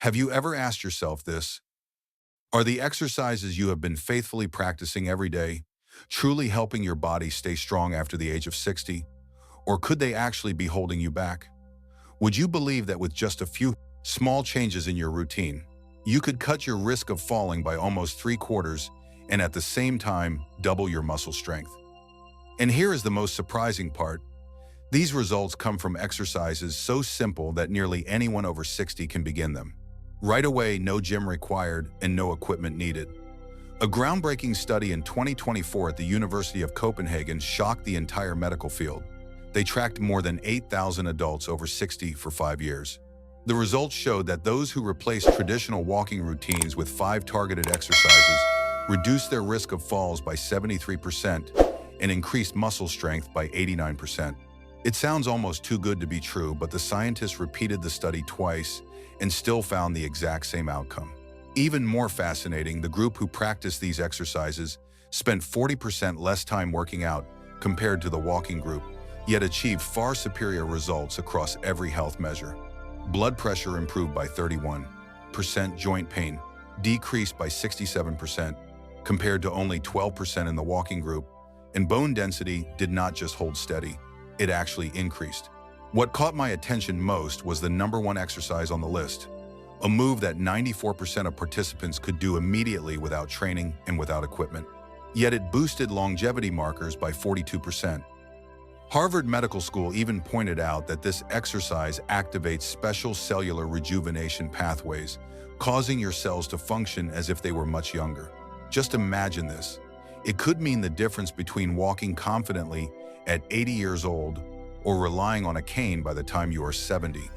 Have you ever asked yourself this? Are the exercises you have been faithfully practicing every day truly helping your body stay strong after the age of 60? Or could they actually be holding you back? Would you believe that with just a few small changes in your routine, you could cut your risk of falling by almost three-quarters and at the same time double your muscle strength? And here is the most surprising part. These results come from exercises so simple that nearly anyone over 60 can begin them. Right away, no gym required and no equipment needed. A groundbreaking study in 2024 at the University of Copenhagen shocked the entire medical field. They tracked more than 8,000 adults over 60 for 5 years. The results showed that those who replaced traditional walking routines with 5 targeted exercises reduced their risk of falls by 73% and increased muscle strength by 89%. It sounds almost too good to be true, but the scientists repeated the study twice and still found the exact same outcome. Even more fascinating, the group who practiced these exercises spent 40% less time working out compared to the walking group, yet achieved far superior results across every health measure. Blood pressure improved by 31%, joint pain decreased by 67% compared to only 12% in the walking group, and bone density did not just hold steady, it actually increased. What caught my attention most was the #1 exercise on the list, a move that 94% of participants could do immediately without training and without equipment. Yet it boosted longevity markers by 42%. Harvard Medical School even pointed out that this exercise activates special cellular rejuvenation pathways, causing your cells to function as if they were much younger. Just imagine this. It could mean the difference between walking confidently at 80 years old or relying on a cane by the time you are 70.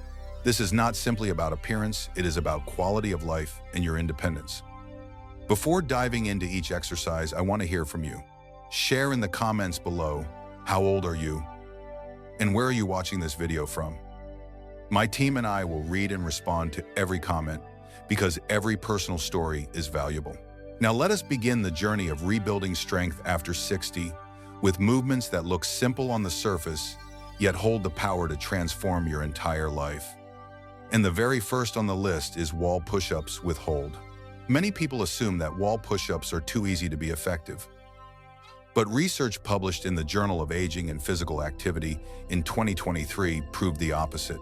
This is not simply about appearance, it is about quality of life and your independence. Before diving into each exercise, I want to hear from you. Share in the comments below, how old are you? And where are you watching this video from? My team and I will read and respond to every comment because every personal story is valuable. Now let us begin the journey of rebuilding strength after 60 with movements that look simple on the surface, yet hold the power to transform your entire life. And the very first on the list is wall push-ups with hold. Many people assume that wall push-ups are too easy to be effective. But research published in the Journal of Aging and Physical Activity in 2023 proved the opposite.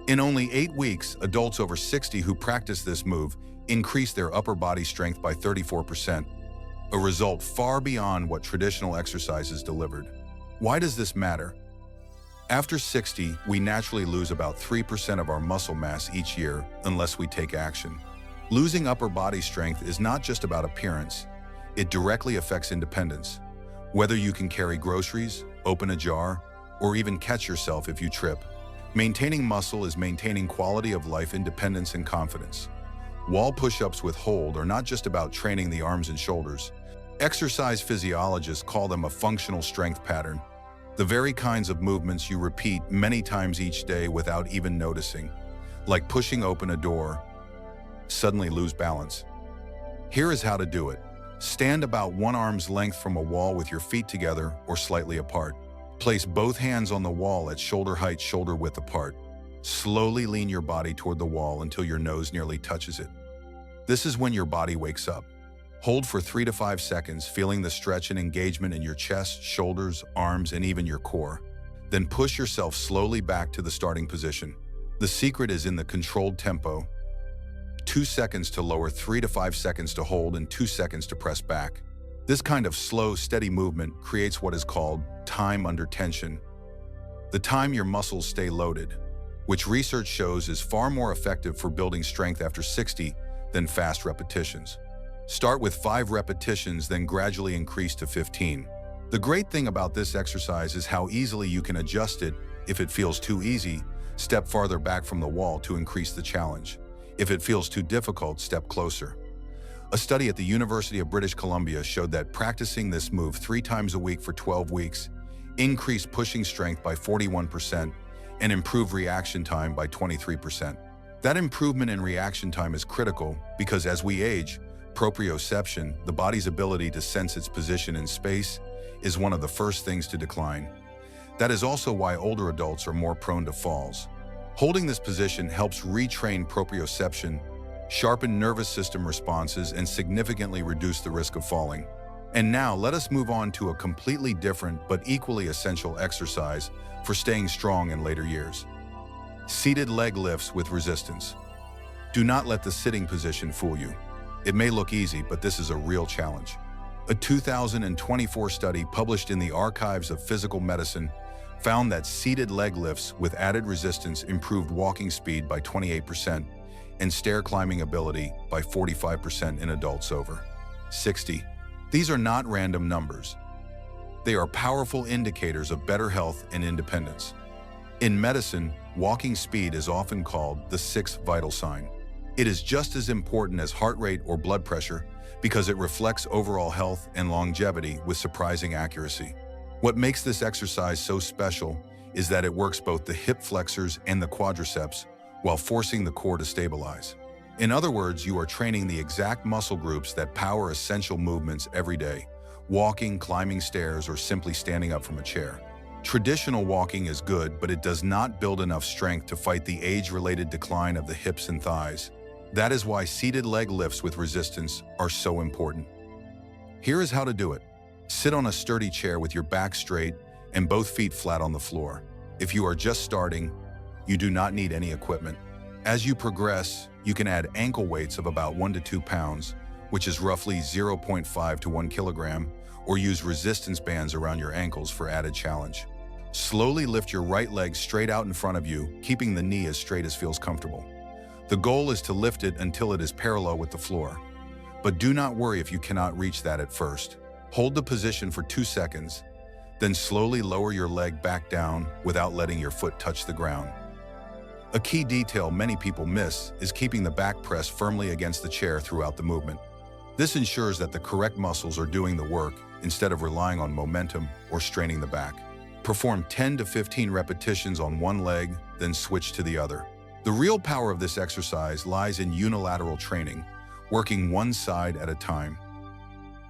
In only 8 weeks, adults over 60 who practiced this move increased their upper body strength by 34%, a result far beyond what traditional exercises delivered. Why does this matter? After 60, we naturally lose about 3% of our muscle mass each year unless we take action. Losing upper body strength is not just about appearance, it directly affects independence. Whether you can carry groceries, open a jar, or even catch yourself if you trip. Maintaining muscle is maintaining quality of life, independence, and confidence. Wall push-ups with hold are not just about training the arms and shoulders. Exercise physiologists call them a functional strength pattern, the very kinds of movements you repeat many times each day without even noticing, like pushing open a door, suddenly lose balance. Here is how to do it. Stand about 1 arm's length from a wall with your feet together or slightly apart. Place both hands on the wall at shoulder height, shoulder width apart. Slowly lean your body toward the wall until your nose nearly touches it. This is when your body wakes up. Hold for 3 to 5 seconds, feeling the stretch and engagement in your chest, shoulders, arms, and even your core. Then push yourself slowly back to the starting position. The secret is in the controlled tempo. 2 seconds to lower, 3 to 5 seconds to hold, and 2 seconds to press back. This kind of slow, steady movement creates what is called time under tension. The time your muscles stay loaded, which research shows is far more effective for building strength after 60 than fast repetitions. Start with 5 repetitions, then gradually increase to 15. The great thing about this exercise is how easily you can adjust it. If it feels too easy, step farther back from the wall to increase the challenge. If it feels too difficult, step closer. A study at the University of British Columbia showed that practicing this move 3 times a week for 12 weeks increased pushing strength by 41% and improved reaction time by 23%. That improvement in reaction time is critical because as we age, proprioception, the body's ability to sense its position in space, is one of the first things to decline. That is also why older adults are more prone to falls. Holding this position helps retrain proprioception, sharpen nervous system responses, and significantly reduce the risk of falling. And now let us move on to a completely different but equally essential exercise for staying strong in later years. Seated leg lifts with resistance. Do not let the sitting position fool you. It may look easy, but this is a real challenge. A 2024 study published in the Archives of Physical Medicine found that seated leg lifts with added resistance improved walking speed by 28% and stair climbing ability by 45% in adults over 60. These are not random numbers. They are powerful indicators of better health and independence. In medicine, walking speed is often called the sixth vital sign. It is just as important as heart rate or blood pressure because it reflects overall health and longevity with surprising accuracy. What makes this exercise so special is that it works both the hip flexors and the quadriceps while forcing the core to stabilize. In other words, you are training the exact muscle groups that power essential movements every day: walking, climbing stairs, or simply standing up from a chair. Traditional walking is good, but it does not build enough strength to fight the age-related decline of the hips and thighs. That is why seated leg lifts with resistance are so important. Here is how to do it. Sit on a sturdy chair with your back straight and both feet flat on the floor. If you are just starting, you do not need any equipment. As you progress, you can add ankle weights of about 1 to 2 pounds, which is roughly 0.5 to 1 kilogram, or use resistance bands around your ankles for added challenge. Slowly lift your right leg straight out in front of you, keeping the knee as straight as feels comfortable. The goal is to lift it until it is parallel with the floor. But do not worry if you cannot reach that at first. Hold the position for 2 seconds, then slowly lower your leg back down without letting your foot touch the ground. A key detail many people miss is keeping the back press firmly against the chair throughout the movement. This ensures that the correct muscles are doing the work instead of relying on momentum or straining the back. Perform 10 to 15 repetitions on one leg, then switch to the other. The real power of this exercise lies in unilateral training, working one side at a time.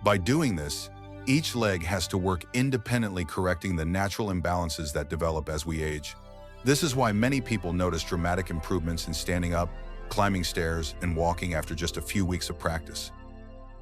By doing this, each leg has to work independently, correcting the natural imbalances that develop as we age. This is why many people notice dramatic improvements in standing up, climbing stairs, and walking after just a few weeks of practice.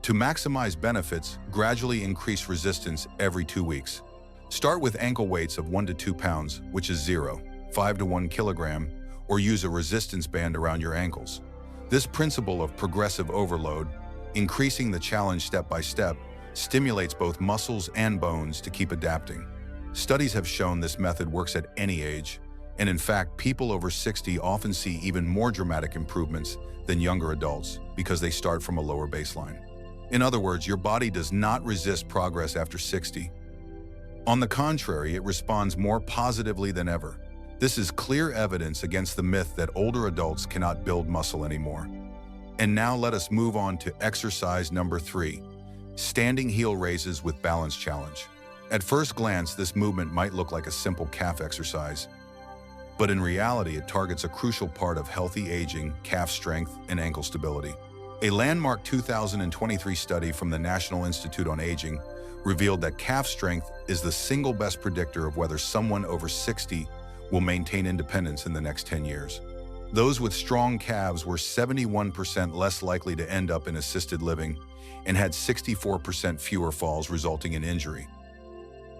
To maximize benefits, gradually increase resistance every 2 weeks. Start with ankle weights of 1 to 2 pounds, which is 0.5 to 1 kilogram, or use a resistance band around your ankles. This principle of progressive overload, increasing the challenge step by step, stimulates both muscles and bones to keep adapting. Studies have shown this method works at any age, and in fact, people over 60 often see even more dramatic improvements than younger adults because they start from a lower baseline. In other words, your body does not resist progress after 60. On the contrary, it responds more positively than ever. This is clear evidence against the myth that older adults cannot build muscle anymore. And now let us move on to exercise number 3, standing heel raises with balance challenge. At first glance, this movement might look like a simple calf exercise, but in reality, it targets a crucial part of healthy aging, calf strength, and ankle stability. A landmark 2023 study from the National Institute on Aging revealed that calf strength is the single best predictor of whether someone over 60 will maintain independence in the next 10 years. Those with strong calves were 71% less likely to end up in assisted living and had 64% fewer falls resulting in injury.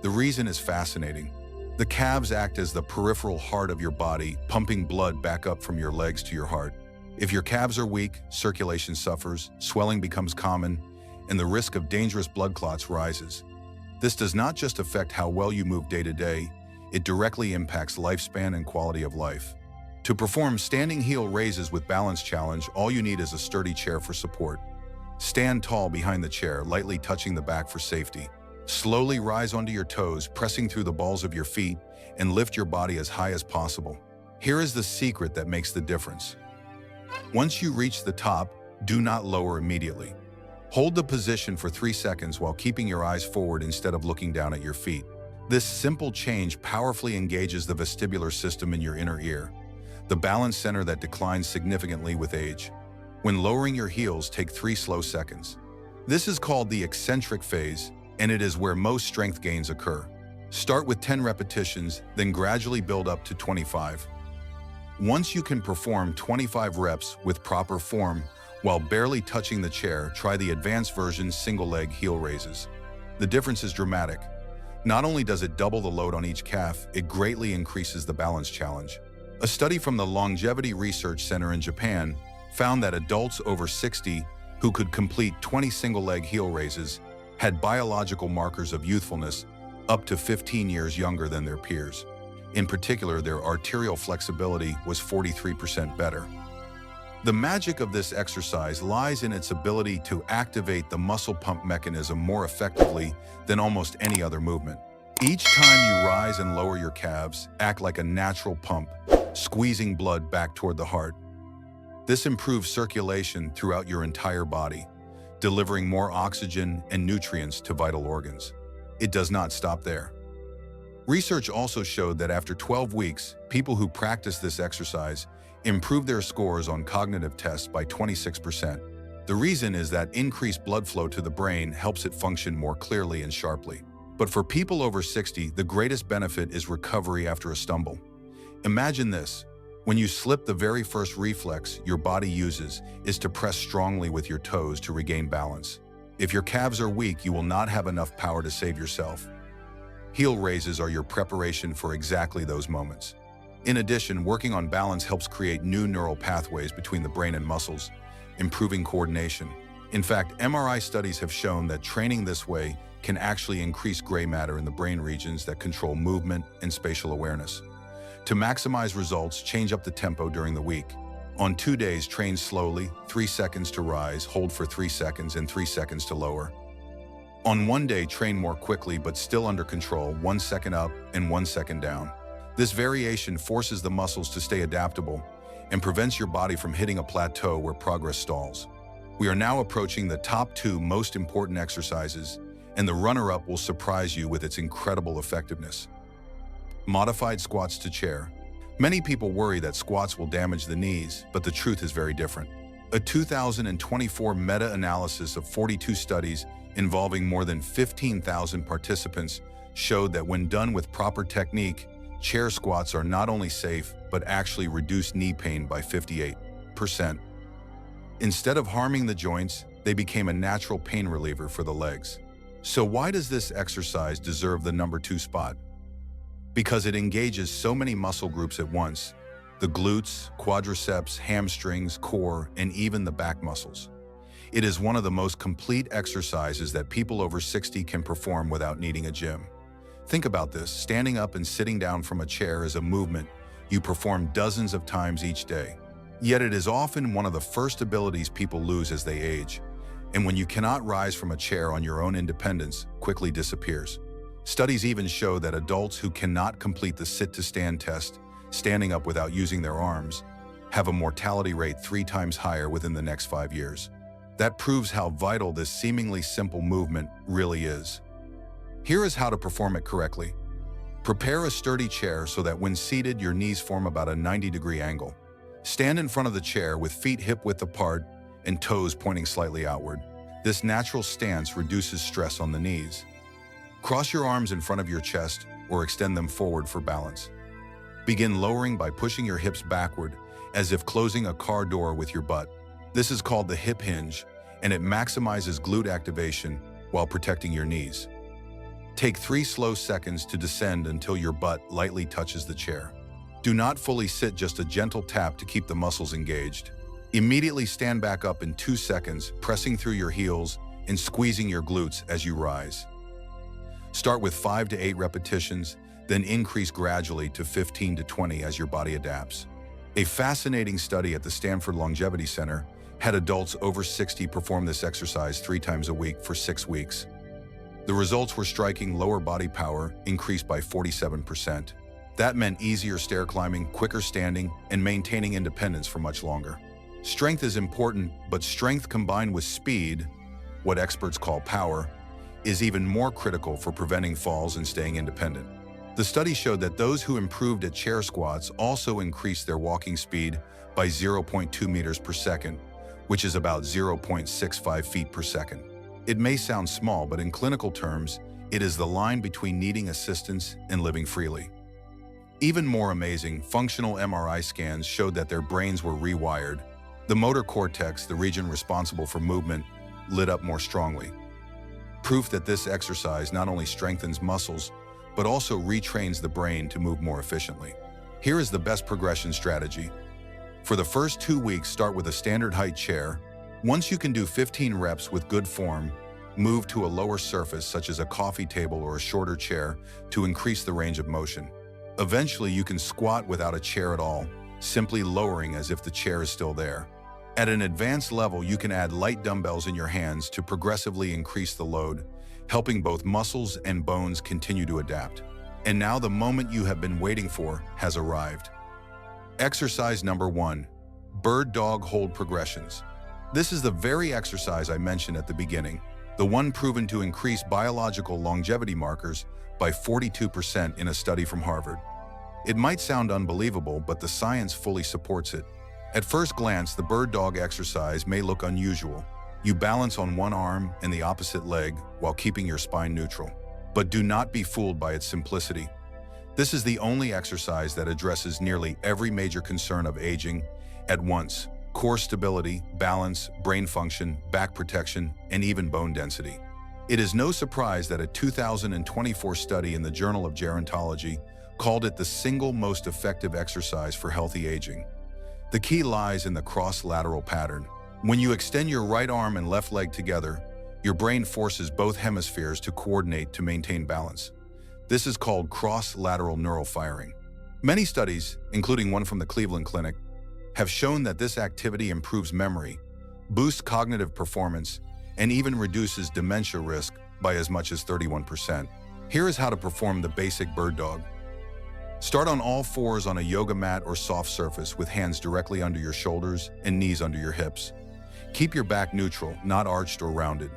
The reason is fascinating. The calves act as the peripheral heart of your body, pumping blood back up from your legs to your heart. If your calves are weak, circulation suffers, swelling becomes common, and the risk of dangerous blood clots rises. This does not just affect how well you move day to day, it directly impacts lifespan and quality of life. To perform standing heel raises with balance challenge, all you need is a sturdy chair for support. Stand tall behind the chair, lightly touching the back for safety. Slowly rise onto your toes, pressing through the balls of your feet, and lift your body as high as possible. Here is the secret that makes the difference. Once you reach the top, do not lower immediately. Hold the position for 3 seconds while keeping your eyes forward instead of looking down at your feet. This simple change powerfully engages the vestibular system in your inner ear, the balance center that declines significantly with age. When lowering your heels, take 3 slow seconds. This is called the eccentric phase, and it is where most strength gains occur. Start with 10 repetitions, then gradually build up to 25. Once you can perform 25 reps with proper form, While barely touching the chair, try the advanced version single-leg heel raises. The difference is dramatic. Not only does it double the load on each calf, it greatly increases the balance challenge. A study from the Longevity Research Center in Japan found that adults over 60 who could complete 20 single-leg heel raises had biological markers of youthfulness up to 15 years younger than their peers. In particular, their arterial flexibility was 43% better. The magic of this exercise lies in its ability to activate the muscle pump mechanism more effectively than almost any other movement. Each time you rise and lower your calves, act like a natural pump, squeezing blood back toward the heart. This improves circulation throughout your entire body, delivering more oxygen and nutrients to vital organs. It does not stop there. Research also showed that after 12 weeks, people who practiced this exercise improved their scores on cognitive tests by 26%. The reason is that increased blood flow to the brain helps it function more clearly and sharply. But for people over 60, the greatest benefit is recovery after a stumble. Imagine this. When you slip, the very first reflex your body uses is to press strongly with your toes to regain balance. If your calves are weak, you will not have enough power to save yourself. Heel raises are your preparation for exactly those moments. In addition, working on balance helps create new neural pathways between the brain and muscles, improving coordination. In fact, MRI studies have shown that training this way can actually increase gray matter in the brain regions that control movement and spatial awareness. To maximize results, change up the tempo during the week. On 2 days, train slowly, 3 seconds to rise, hold for 3 seconds, and 3 seconds to lower. On 1 day, train more quickly but still under control, 1 second up and 1 second down. This variation forces the muscles to stay adaptable and prevents your body from hitting a plateau where progress stalls. We are now approaching the top 2 most important exercises, and the runner-up will surprise you with its incredible effectiveness. Modified squats to chair. Many people worry that squats will damage the knees, but the truth is very different. A 2024 meta-analysis of 42 studies involving more than 15,000 participants showed that when done with proper technique, chair squats are not only safe, but actually reduce knee pain by 58%. Instead of harming the joints, they became a natural pain reliever for the legs. So why does this exercise deserve the number 2 spot? Because it engages so many muscle groups at once: the glutes, quadriceps, hamstrings, core, and even the back muscles. It is one of the most complete exercises that people over 60 can perform without needing a gym. Think about this: standing up and sitting down from a chair is a movement you perform dozens of times each day. Yet it is often one of the first abilities people lose as they age, and when you cannot rise from a chair on your own, independence quickly disappears. Studies even show that adults who cannot complete the sit-to-stand test, standing up without using their arms, have a mortality rate 3 times higher within the next 5 years. That proves how vital this seemingly simple movement really is. Here is how to perform it correctly. Prepare a sturdy chair so that when seated, your knees form about a 90-degree angle. Stand in front of the chair with feet hip-width apart and toes pointing slightly outward. This natural stance reduces stress on the knees. Cross your arms in front of your chest or extend them forward for balance. Begin lowering by pushing your hips backward, as if closing a car door with your butt. This is called the hip hinge, and it maximizes glute activation while protecting your knees. Take 3 slow seconds to descend until your butt lightly touches the chair. Do not fully sit, just a gentle tap to keep the muscles engaged. Immediately stand back up in 2 seconds, pressing through your heels and squeezing your glutes as you rise. Start with 5 to 8 repetitions, then increase gradually to 15 to 20 as your body adapts. A fascinating study at the Stanford Longevity Center had adults over 60 perform this exercise 3 times a week for 6 weeks. The results were striking: lower body power increased by 47%. That meant easier stair climbing, quicker standing, and maintaining independence for much longer. Strength is important, but strength combined with speed, what experts call power, is even more critical for preventing falls and staying independent. The study showed that those who improved at chair squats also increased their walking speed by 0.2 meters per second, which is about 0.65 feet per second. It may sound small, but in clinical terms, it is the line between needing assistance and living freely. Even more amazing, functional MRI scans showed that their brains were rewired, The motor cortex, the region responsible for movement, lit up more strongly. Proof that this exercise not only strengthens muscles, but also retrains the brain to move more efficiently. Here is the best progression strategy. For the first 2 weeks, start with a standard height chair. Once you can do 15 reps with good form, move to a lower surface such as a coffee table or a shorter chair to increase the range of motion. Eventually, you can squat without a chair at all, simply lowering as if the chair is still there. At an advanced level, you can add light dumbbells in your hands to progressively increase the load, helping both muscles and bones continue to adapt. And now the moment you have been waiting for has arrived. Exercise number 1, bird dog hold progressions. This is the very exercise I mentioned at the beginning, the one proven to increase biological longevity markers by 42% in a study from Harvard. It might sound unbelievable, but the science fully supports it. At first glance, the bird dog exercise may look unusual. You balance on one arm and the opposite leg while keeping your spine neutral. But do not be fooled by its simplicity. This is the only exercise that addresses nearly every major concern of aging at once: core stability, balance, brain function, back protection, and even bone density. It is no surprise that a 2024 study in the Journal of Gerontology called it the single most effective exercise for healthy aging. The key lies in the cross-lateral pattern. When you extend your right arm and left leg together, your brain forces both hemispheres to coordinate to maintain balance. This is called cross-lateral neural firing. Many studies, including one from the Cleveland Clinic, have shown that this activity improves memory, boosts cognitive performance, and even reduces dementia risk by as much as 31%. Here is how to perform the basic bird dog. Start on all fours on a yoga mat or soft surface with hands directly under your shoulders and knees under your hips. Keep your back neutral, not arched or rounded.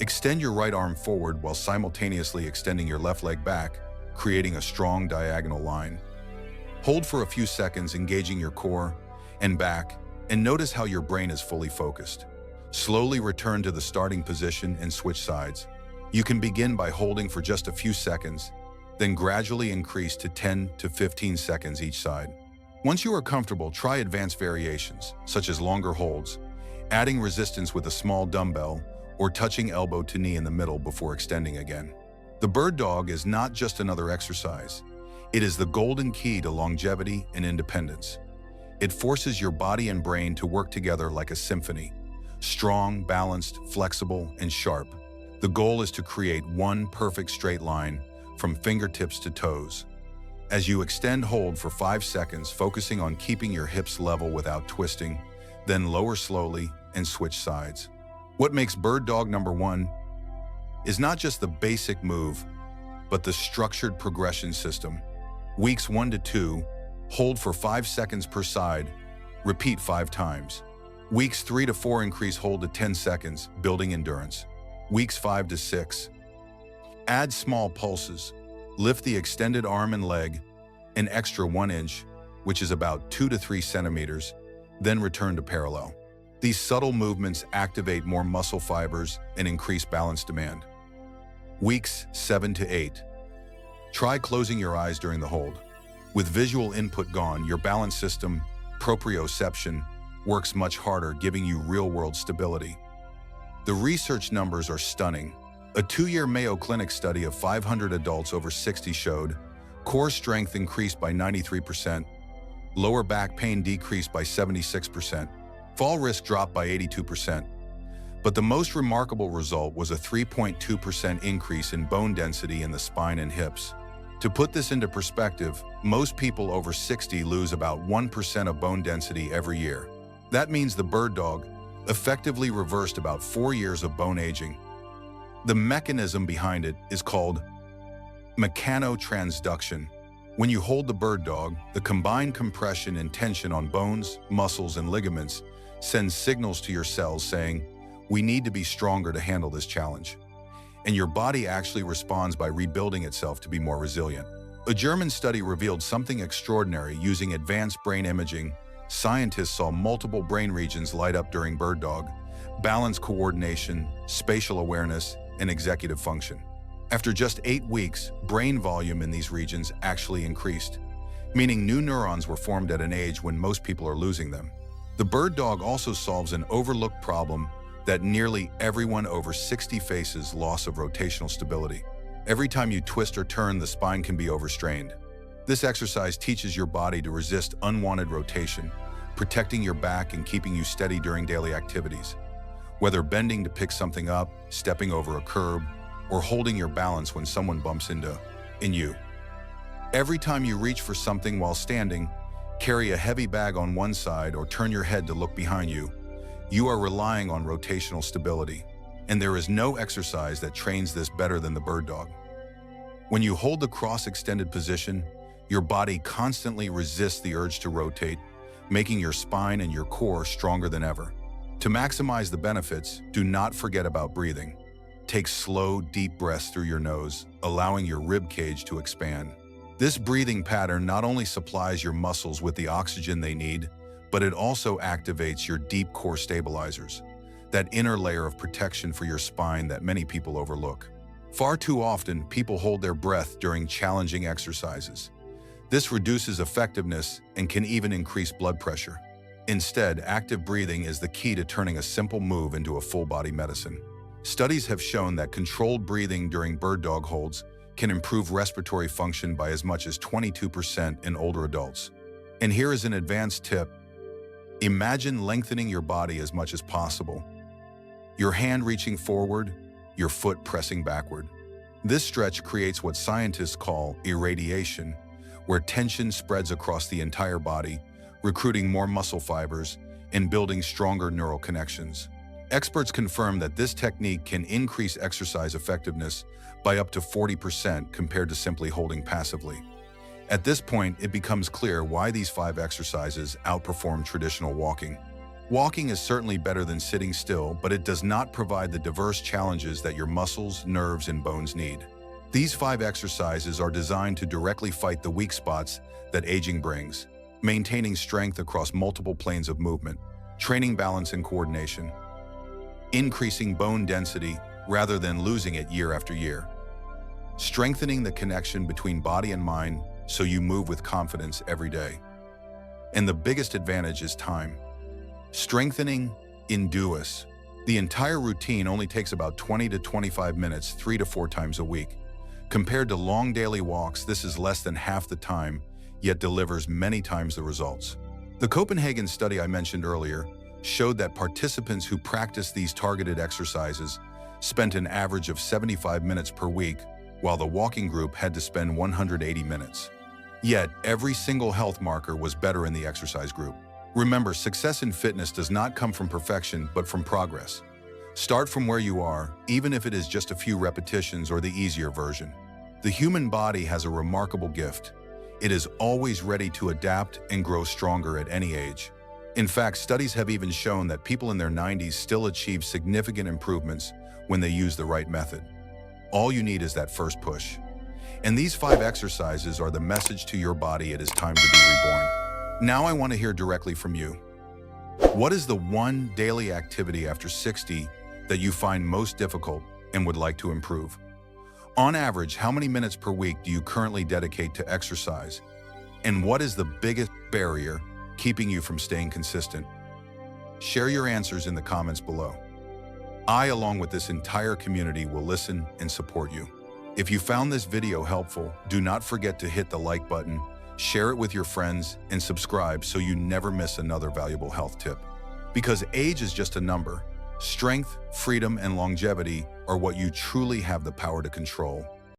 Extend your right arm forward while simultaneously extending your left leg back, creating a strong diagonal line. Hold for a few seconds, engaging your core and back, and notice how your brain is fully focused. Slowly return to the starting position and switch sides. You can begin by holding for just a few seconds, then gradually increase to 10 to 15 seconds each side. Once you are comfortable, try advanced variations, such as longer holds, adding resistance with a small dumbbell, or touching elbow to knee in the middle before extending again. The bird dog is not just another exercise. It is the golden key to longevity and independence. It forces your body and brain to work together like a symphony, strong, balanced, flexible, and sharp. The goal is to create one perfect straight line from fingertips to toes. As you extend, hold for 5 seconds, focusing on keeping your hips level without twisting, then lower slowly and switch sides. What makes bird dog number 1 is not just the basic move, but the structured progression system. Weeks 1 to 2, hold for 5 seconds per side, repeat 5 times. Weeks 3 to 4, increase hold to 10 seconds, building endurance. Weeks 5 to 6, add small pulses. Lift the extended arm and leg an extra 1 inch, which is about 2 to 3 centimeters, then return to parallel. These subtle movements activate more muscle fibers and increase balance demand. Weeks 7 to 8. Try closing your eyes during the hold. With visual input gone, your balance system, proprioception, works much harder, giving you real-world stability. The research numbers are stunning. A 2-year Mayo Clinic study of 500 adults over 60 showed core strength increased by 93%, lower back pain decreased by 76%, fall risk dropped by 82%. But the most remarkable result was a 3.2% increase in bone density in the spine and hips. To put this into perspective, most people over 60 lose about 1% of bone density every year. That means the bird dog effectively reversed about 4 years of bone aging. The mechanism behind it is called mechanotransduction. When you hold the bird dog, the combined compression and tension on bones, muscles, and ligaments sends signals to your cells saying, "We need to be stronger to handle this challenge." And your body actually responds by rebuilding itself to be more resilient. A German study revealed something extraordinary. Using advanced brain imaging, scientists saw multiple brain regions light up during bird dog: balance, coordination, spatial awareness, and executive function. After just 8 weeks, brain volume in these regions actually increased, meaning new neurons were formed at an age when most people are losing them. The bird dog also solves an overlooked problem that nearly everyone over 60 faces: loss of rotational stability. Every time you twist or turn, the spine can be overstrained. This exercise teaches your body to resist unwanted rotation, protecting your back and keeping you steady during daily activities. Whether bending to pick something up, stepping over a curb, or holding your balance when someone bumps into you. Every time you reach for something while standing, carry a heavy bag on one side, or turn your head to look behind you, you are relying on rotational stability. And there is no exercise that trains this better than the bird dog. When you hold the cross-extended position, your body constantly resists the urge to rotate, making your spine and your core stronger than ever. To maximize the benefits, do not forget about breathing. Take slow, deep breaths through your nose, allowing your rib cage to expand. This breathing pattern not only supplies your muscles with the oxygen they need, but it also activates your deep core stabilizers, that inner layer of protection for your spine that many people overlook. Far too often, people hold their breath during challenging exercises. This reduces effectiveness and can even increase blood pressure. Instead, active breathing is the key to turning a simple move into a full-body medicine. Studies have shown that controlled breathing during bird dog holds can improve respiratory function by as much as 22% in older adults. And here is an advanced tip. Imagine lengthening your body as much as possible. Your hand reaching forward, your foot pressing backward. This stretch creates what scientists call irradiation, where tension spreads across the entire body, recruiting more muscle fibers and building stronger neural connections. Experts confirm that this technique can increase exercise effectiveness by up to 40% compared to simply holding passively. At this point, it becomes clear why these 5 exercises outperform traditional walking. Walking is certainly better than sitting still, but it does not provide the diverse challenges that your muscles, nerves, and bones need. These 5 exercises are designed to directly fight the weak spots that aging brings, maintaining strength across multiple planes of movement, training balance and coordination, increasing bone density rather than losing it year after year, strengthening the connection between body and mind so you move with confidence every day. And the biggest advantage is time. Strengthening induous. The entire routine only takes about 20 to 25 minutes 3 to 4 times a week. Compared to long daily walks, this is less than half the time, yet delivers many times the results. The Copenhagen study I mentioned earlier showed that participants who practiced these targeted exercises spent an average of 75 minutes per week, while the walking group had to spend 180 minutes. Yet, every single health marker was better in the exercise group. Remember, success in fitness does not come from perfection, but from progress. Start from where you are, even if it is just a few repetitions or the easier version. The human body has a remarkable gift. It is always ready to adapt and grow stronger at any age. In fact, studies have even shown that people in their 90s still achieve significant improvements when they use the right method. All you need is that first push. And these 5 exercises are the message to your body: it is time to be reborn. Now I want to hear directly from you. What is the one daily activity after 60 that you find most difficult and would like to improve? On average, how many minutes per week do you currently dedicate to exercise? And what is the biggest barrier keeping you from staying consistent? Share your answers in the comments below. I, along with this entire community, will listen and support you. If you found this video helpful, do not forget to hit the like button, share it with your friends, and subscribe so you never miss another valuable health tip. Because age is just a number. Strength, freedom, and longevity are what you truly have the power to control.